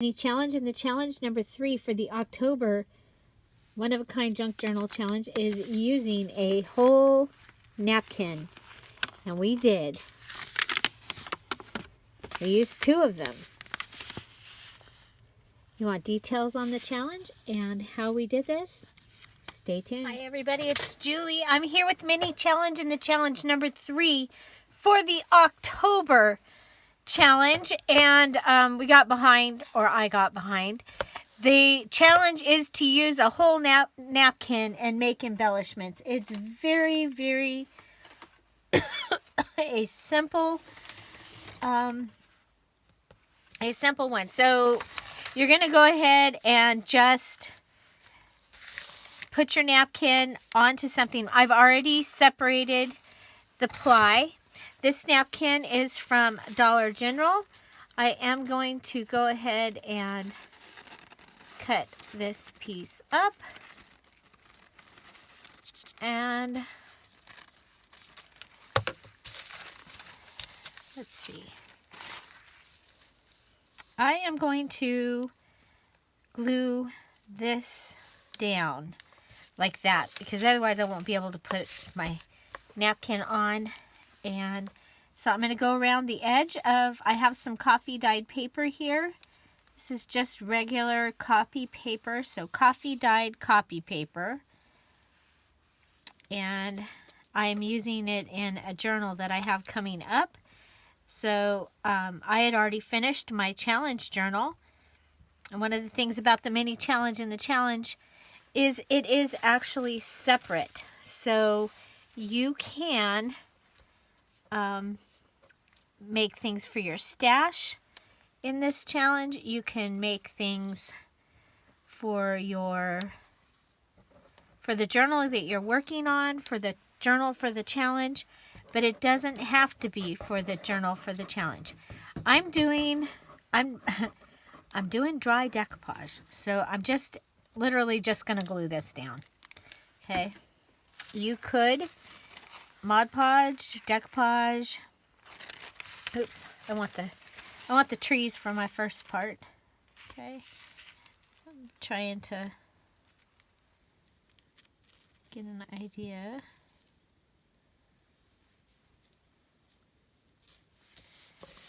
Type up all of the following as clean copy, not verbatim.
Mini challenge, and the challenge number 3 for the October one-of-a-kind junk journal challenge is using a whole napkin. And we did. We used 2 of them. You want details on the challenge and how we did this? Stay tuned. Hi everybody, it's Julie. I'm here with mini challenge and the challenge number 3 for the October challenge, and we got behind, or I got behind. The challenge is to use a whole napkin and make embellishments. It's very, very a simple one. So you're going to go ahead and just put your napkin onto something. I've already separated the ply. This napkin is from Dollar General. I am going to go ahead and cut this piece up. And let's see. I am going to glue this down like that, because otherwise I won't be able to put my napkin on. And so I'm going to go around the edge of, I have some coffee dyed paper here. This is just regular copy paper, so coffee dyed copy paper. And I am using it in a journal that I have coming up. So I had already finished my challenge journal. And one of the things about the mini challenge and the challenge is it is actually separate. So you can make things for your stash in this challenge. You can make things for the journal that you're working on, for the journal for the challenge, but it doesn't have to be for the journal for the challenge. I'm doing dry decoupage, so I'm just literally just going to glue this down. Okay, you could Mod Podge, decoupage. Oops, I want the trees for my first part. Okay, I'm trying to get an idea.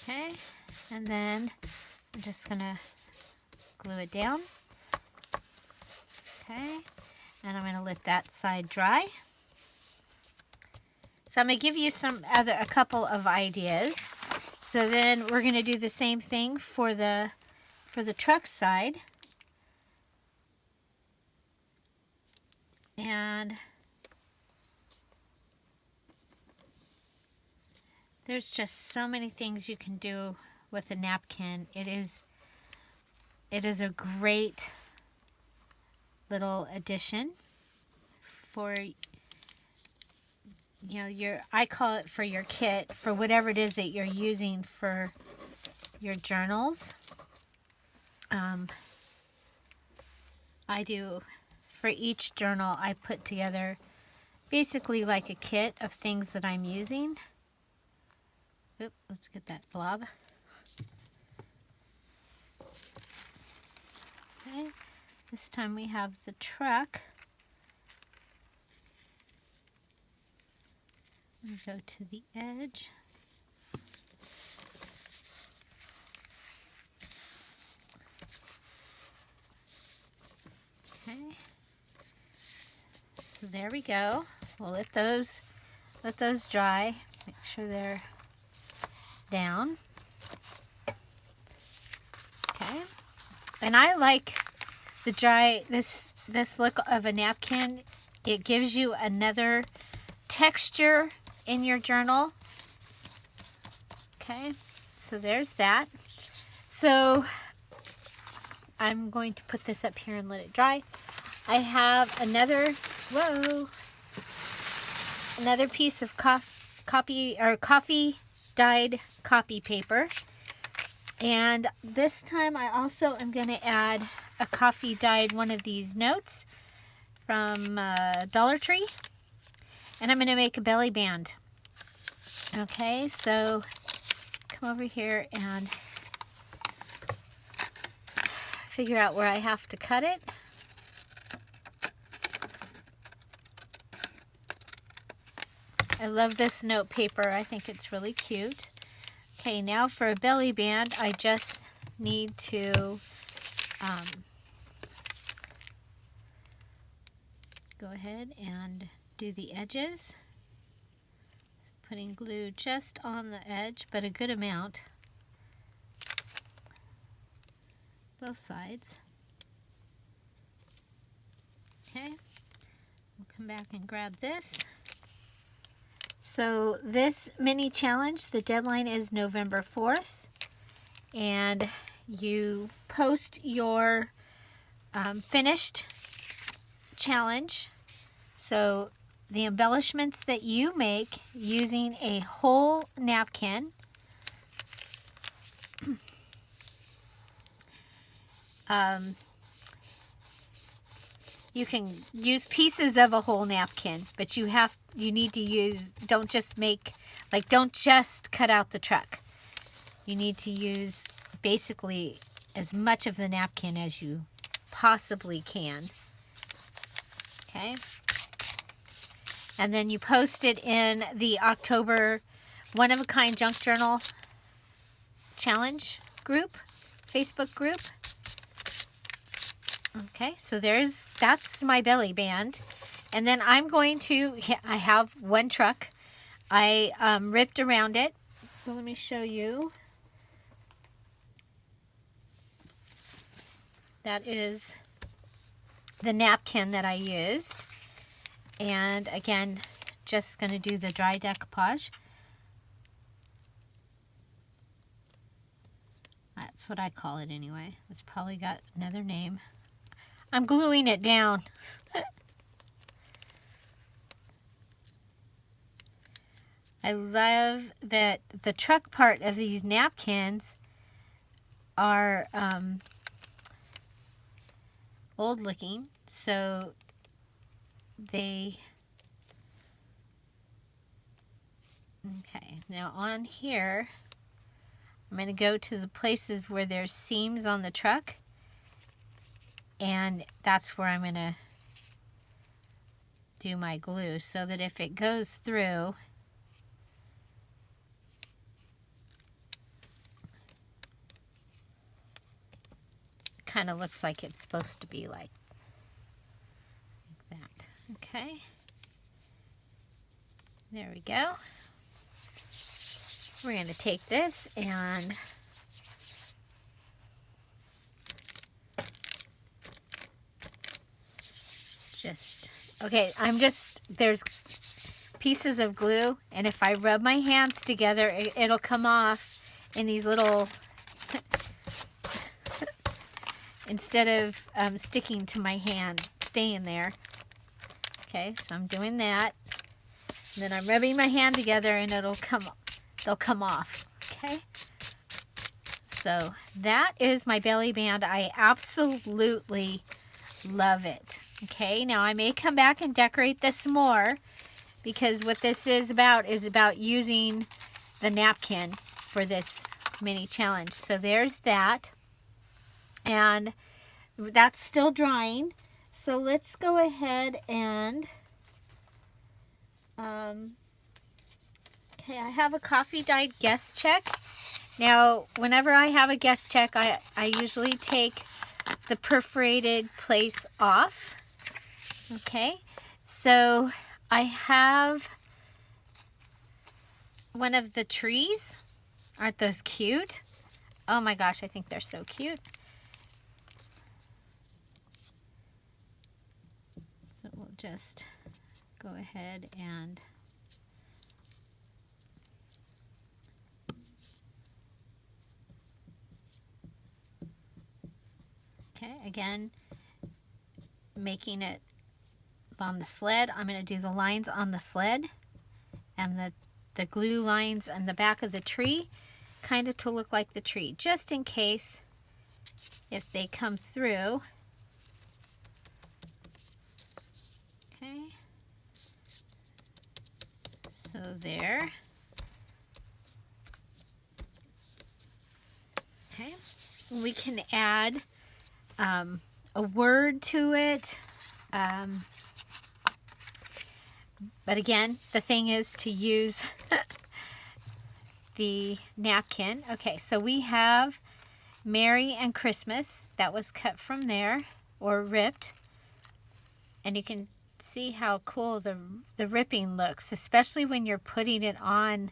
Okay, and then I'm just gonna glue it down. Okay, and I'm gonna let that side dry. So I'm going to give you a couple of ideas. So then we're going to do the same thing for the truck side. And there's just so many things you can do with a napkin. It is a great little addition for, you know, I call it for your kit, for whatever it is that you're using for your journals. I do, for each journal, I put together basically like a kit of things that I'm using. Oop, let's get that blob. Okay, this time we have the truck. Go to the edge. Okay. So there we go. We'll let those dry. Make sure they're down. Okay. And I like the dry this look of a napkin. It gives you another texture in your journal. Okay, so there's that. So I'm going to put this up here and let it dry. I have another piece of coffee dyed copy paper, and this time I also am going to add a coffee dyed one of these notes from Dollar Tree. And I'm going to make a belly band. Okay, so come over here and figure out where I have to cut it. I love this note paper. I think it's really cute. Okay, now for a belly band, I just need to go ahead and do the edges. Putting glue just on the edge, but a good amount. Both sides. Okay, we'll come back and grab this. So this mini challenge, the deadline is November 4th, and you post your finished challenge. So the embellishments that you make using a whole napkin. You can use pieces of a whole napkin, but you need to use, don't just cut out the truck. You need to use basically as much of the napkin as you possibly can. Okay. And then you post it in the October One of a Kind Junk Journal Challenge group, Facebook group. Okay, so that's my belly band. And then I'm going to, I have one truck. I ripped around it. So let me show you. That is the napkin that I used. And again, just going to do the dry decoupage. That's what I call it anyway. It's probably got another name. I'm gluing it down. I love that the truck part of these napkins are old looking, so okay, now on here I'm going to go to the places where there's seams on the truck, and that's where I'm going to do my glue, so that if it goes through, it kind of looks like it's supposed to be like that. Okay, there we go. We're going to take this and there's pieces of glue, and if I rub my hands together, it'll come off in these little, instead of sticking to my hand, staying there. Okay, so I'm doing that. And then I'm rubbing my hand together and they'll come off. Okay, so that is my belly band. I absolutely love it. Okay, now I may come back and decorate this more, because what this is about using the napkin for this mini challenge. So there's that, and that's still drying. So let's go ahead and okay, I have a coffee dyed guest check. Now, whenever I have a guest check, I usually take the perforated place off. Okay, so I have one of the trees. Aren't those cute? Oh my gosh, I think they're so cute. So we'll just go ahead and okay, again, making it on the sled. I'm going to do the lines on the sled and the glue lines on the back of the tree, kind of to look like the tree, just in case if they come through. Okay, so there. Okay, we can add a word to it. But again, the thing is to use the napkin. Okay, so we have Merry and Christmas. That was cut from there, or ripped. And you can see how cool the ripping looks, especially when you're putting it on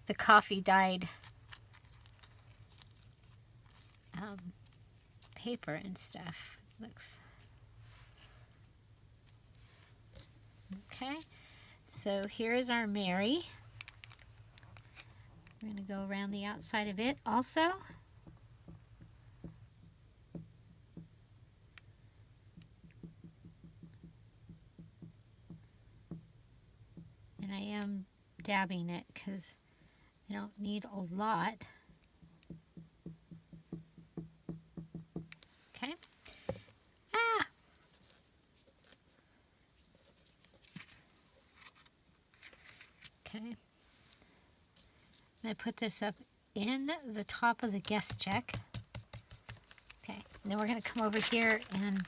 the coffee dyed paper and stuff. Looks okay. So here is our Merry. We're going to go around the outside of it also. And I am dabbing it because I don't need a lot. Okay. Ah! Okay. I'm going to put this up in the top of the guest check. Okay. And then we're going to come over here and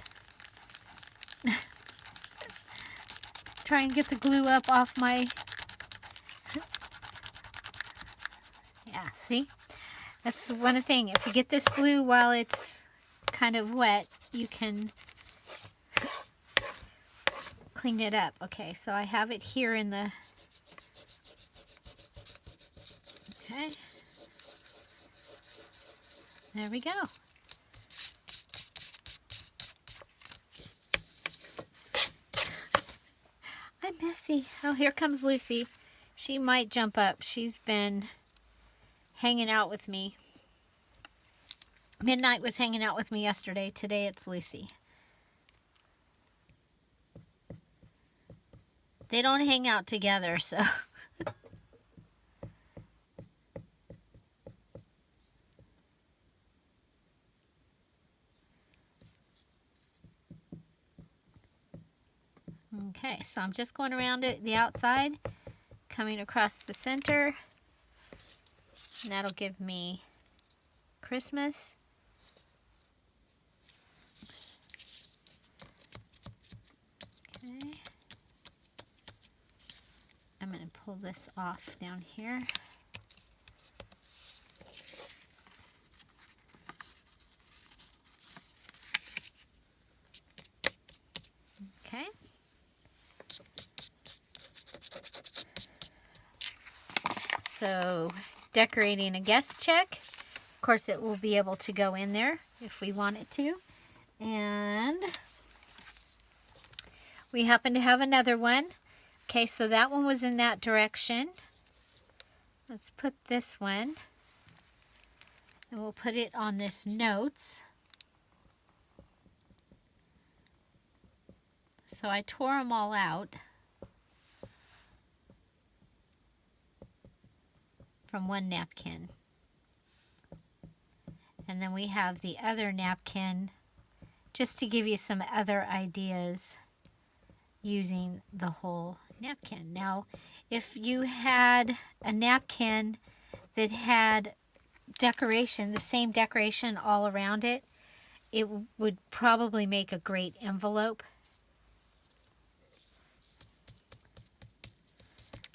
try and get the glue up off my... Yeah, see? That's the one thing. If you get this glue while it's kind of wet, you can clean it up. Okay, so I have it here in the... Okay. There we go. I'm messy. Oh, here comes Lucy. She might jump up. She's been hanging out with me. Midnight was hanging out with me yesterday. Today it's Lucy. They don't hang out together, so... Okay, so I'm just going around it, the outside, coming across the center, and that'll give me Christmas. Okay, I'm going to pull this off down here. Okay. So, decorating a guest check. Of course, it will be able to go in there if we want it to. And we happen to have another one. Okay, so that one was in that direction. Let's put this one. And we'll put it on this notes. So I tore them all out from one napkin. And then we have the other napkin just to give you some other ideas using the whole napkin. Now, if you had a napkin that had decoration, the same decoration all around it, it would probably make a great envelope.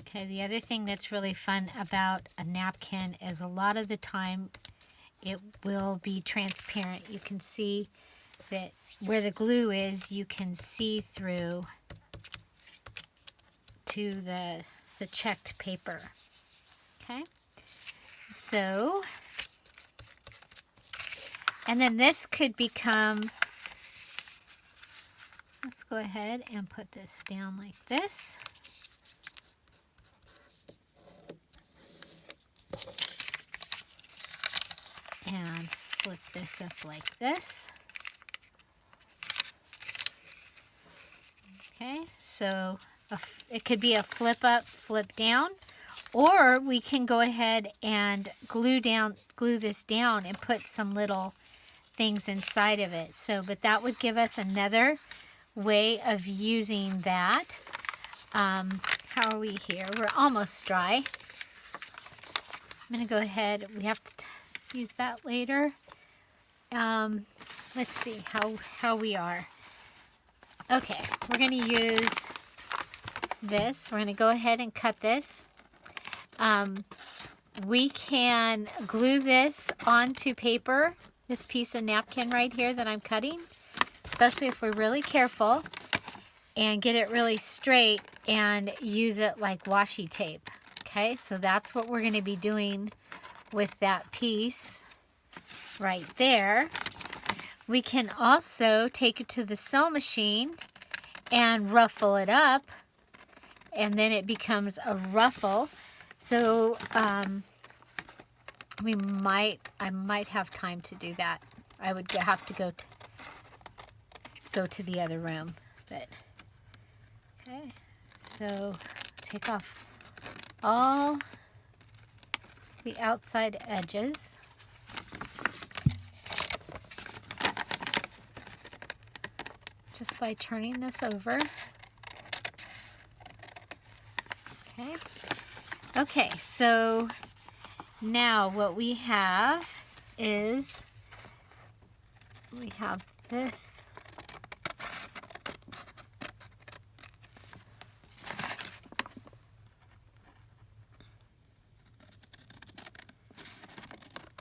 Okay, the other thing that's really fun about a napkin is a lot of the time it will be transparent. You can see that where the glue is, you can see through to the checked paper. Okay, so, and then this could become, let's go ahead and put this down like this. And flip this up like this. Okay, so it could be a flip up, flip down, or we can go ahead and glue this down and put some little things inside of it. So, but that would give us another way of using that. How are we here? We're almost dry. I'm going to go ahead. We have to use that later. let's see how we are. Okay, we're going to use this. We're going to go ahead and cut this. We can glue this onto paper, this piece of napkin right here that I'm cutting, especially if we're really careful, and get it really straight and use it like washi tape. Okay, so that's what we're going to be doing with that piece right there. We can also take it to the sew machine and ruffle it up, and then it becomes a ruffle. So I might have time to do that. I would have to go to the other room, but okay. So take off all the outside edges. Just by turning this over. Okay. Okay, so now what we have is we have this.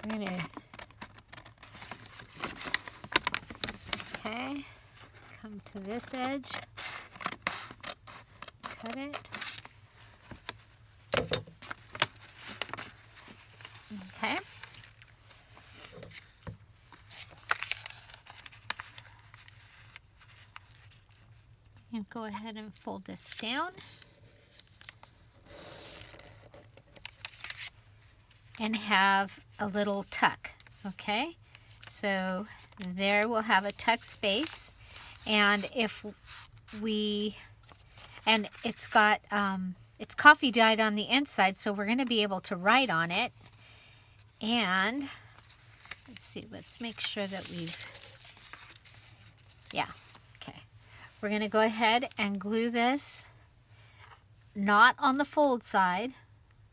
We're gonna, okay, come to this edge, cut it. Okay. And go ahead and fold this down. And have a little tuck. Okay. So there we'll have a tuck space. And if we, and it's got, it's coffee dyed on the inside, so we're going to be able to write on it. And let's see, let's make sure that we've, yeah, okay. We're going to go ahead and glue this, not on the fold side,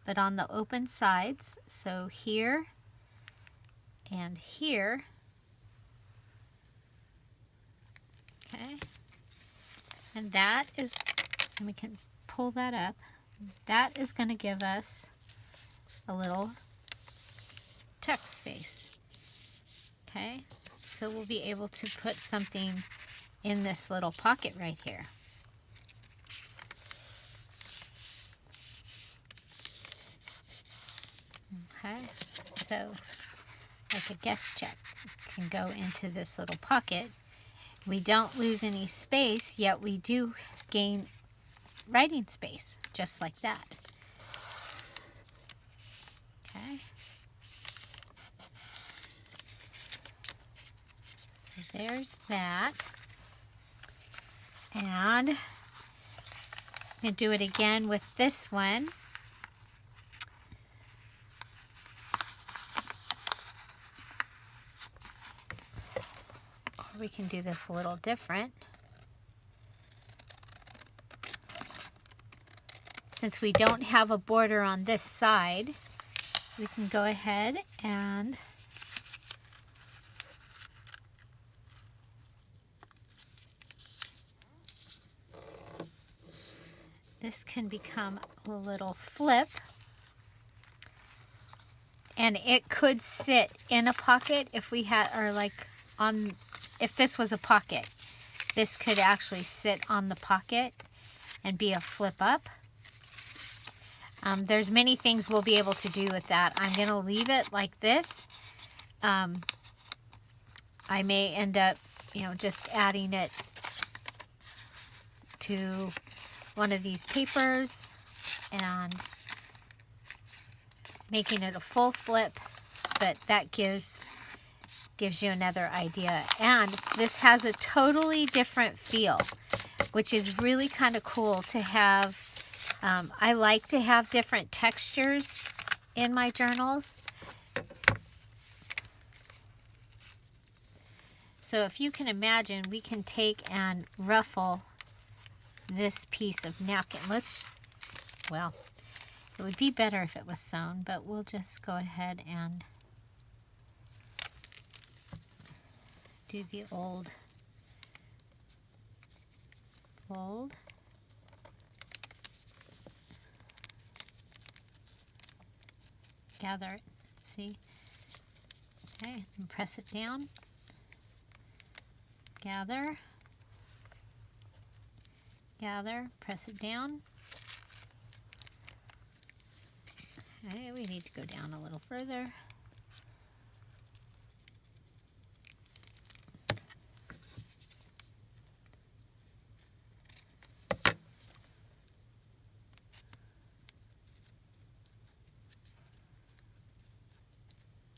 but on the open sides. So here and here. Okay. And that is, and we can pull that up. That is going to give us a little tuck space. Okay. So we'll be able to put something in this little pocket right here. Okay, so like a guest check can go into this little pocket. We don't lose any space, yet we do gain writing space, just like that. Okay. So there's that. And I'm going to do it again with this one. We can do this a little different. Since we don't have a border on this side, we can go ahead and this can become a little flip. And it could sit in a pocket if we had, or like on, if this was a pocket, this could actually sit on the pocket and be a flip up. There's many things we'll be able to do with that. I'm going to leave it like this. I may end up, just adding it to one of these papers and making it a full flip, but that gives you another idea. And this has a totally different feel, which is really kind of cool to have. I like to have different textures in my journals. So if you can imagine, we can take and ruffle this piece of napkin. Well, it would be better if it was sewn, but we'll just go ahead and do the old fold. Gather it, see? Okay, and press it down. Gather, gather, press it down. Okay, we need to go down a little further.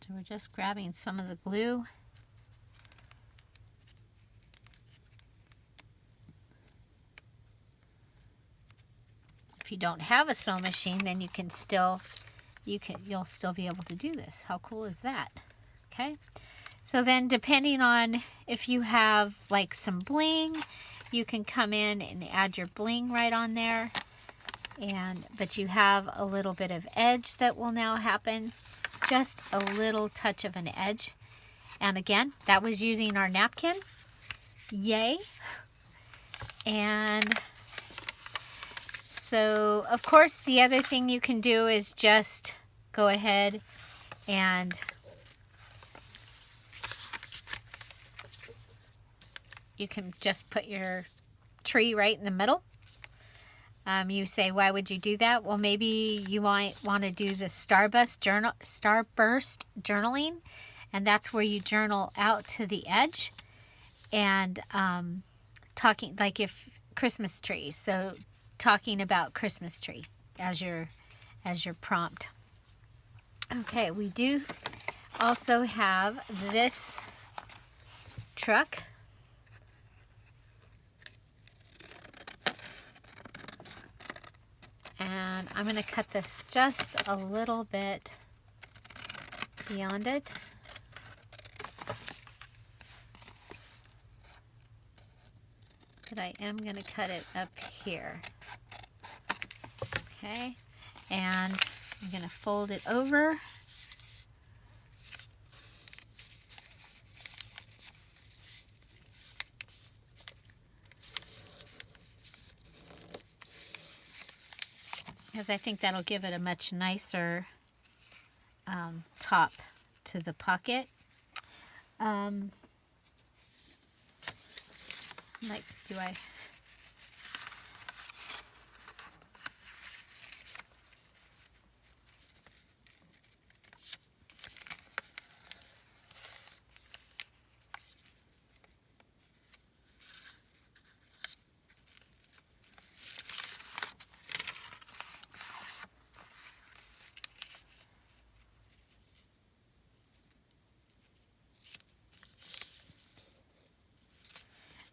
So we're just grabbing some of the glue. If you don't have a sewing machine, then you'll still be able to do this. How cool is that? Okay. So then depending on if you have like some bling, you can come in and add your bling right on there. But you have a little bit of edge that will now happen. Just a little touch of an edge. And again, that was using our napkin. Yay. And so, of course, the other thing you can do is just go ahead and you can just put your tree right in the middle. You say, why would you do that? Well, maybe you might want to do the starburst journaling, and that's where you journal out to the edge and talking like if Christmas trees. So talking about Christmas tree as your prompt. Okay, we do also have this truck. And I'm going to cut this just a little bit beyond it. But I am going to cut it up here. Okay, and I'm going to fold it over. Because I think that'll give it a much nicer top to the pocket. Like, do I...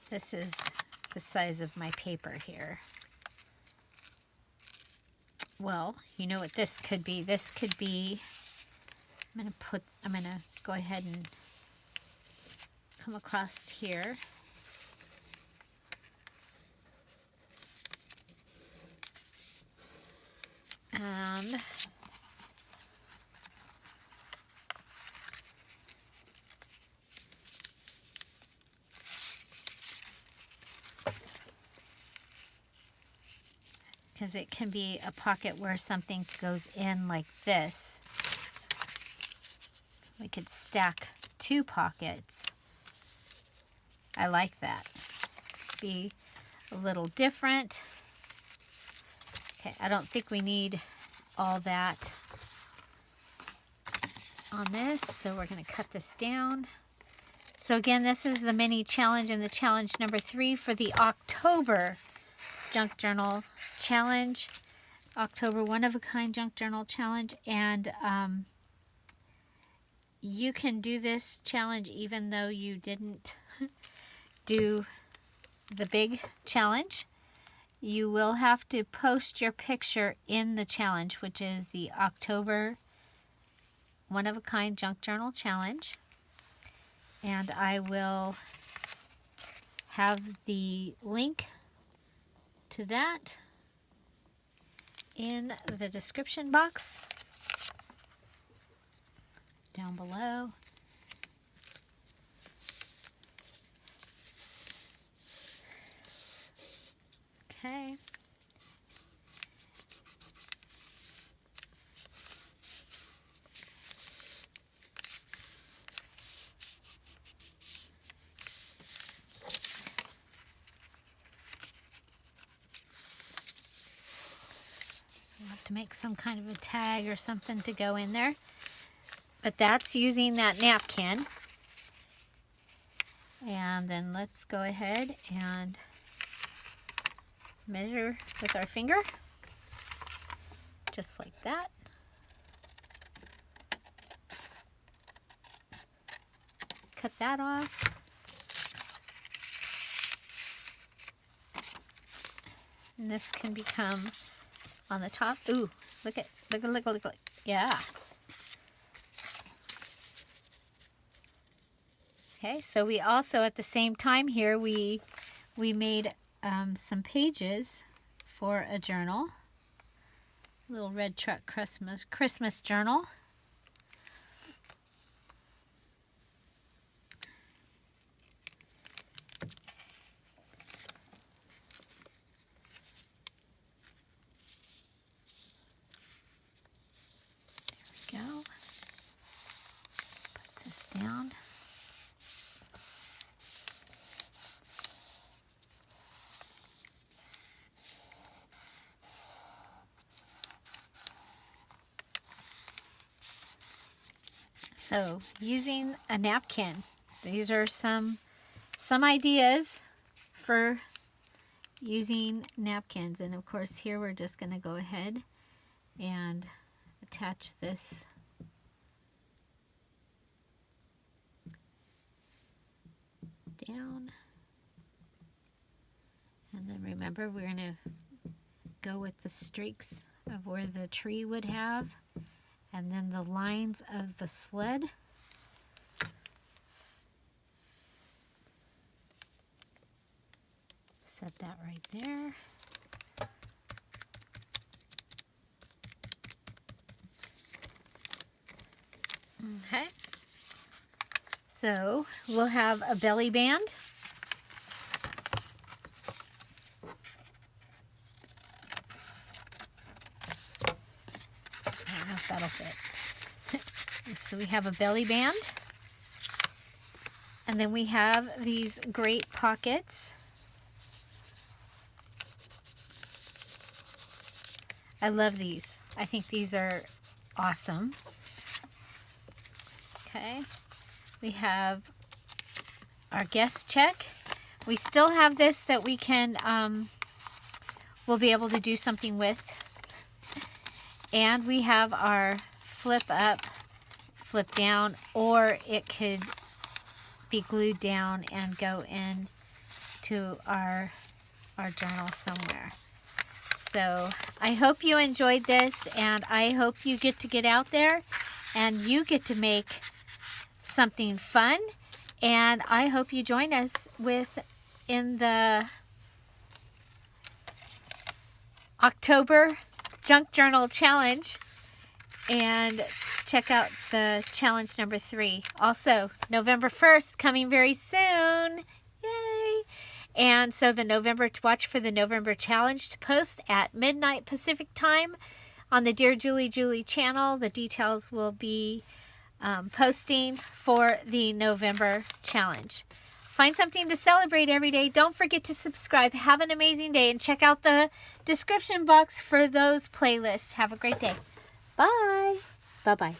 This is the size of my paper here. Well, you know what this could be? This could be, I'm going to go ahead and come across here. And because it can be a pocket where something goes in like this. We could stack 2 pockets. I like that. Be a little different. Okay, I don't think we need all that on this, so we're going to cut this down. So again, this is the mini challenge and the challenge number 3 for the October Junk Journal Challenge, October one-of-a-kind Junk Journal Challenge. And you can do this challenge even though you didn't do the big challenge. You will have to post your picture in the challenge, which is the October one-of-a-kind Junk Journal Challenge. And I will have the link to that in the description box down below. Okay. We'll have to make some kind of a tag or something to go in there. But that's using that napkin. And then let's go ahead and measure with our finger. Just like that. Cut that off. And this can become on the top. Ooh, look. Yeah. Okay, so we also at the same time here we made some pages for a journal. Little Red Truck Christmas journal. Go. Put this down. So, using a napkin. These are some ideas for using napkins. And of course here we're just going to go ahead and attach this down. And then remember, we're going to go with the streaks of where the tree would have, and then the lines of the sled. Set that right there. Okay. So we'll have a belly band. I don't know if that'll fit. So we have a belly band. And then we have these great pockets. I love these. I think these are awesome. Okay. We have our guest check. We still have this that we can, we'll be able to do something with. And we have our flip up, flip down, or it could be glued down and go in to our journal somewhere. So I hope you enjoyed this, and I hope you get out there and you get to make something fun. And I hope you join us in the October Junk Journal Challenge, and check out the challenge number 3. Also, November 1st coming very soon. Yay! And so watch for the November challenge to post at midnight Pacific time on the Dear Julie channel. The details will be posting for the November challenge. Find something to celebrate every day. Don't forget to subscribe. Have an amazing day, and check out the description box for those playlists. Have a great day. Bye. Bye-bye.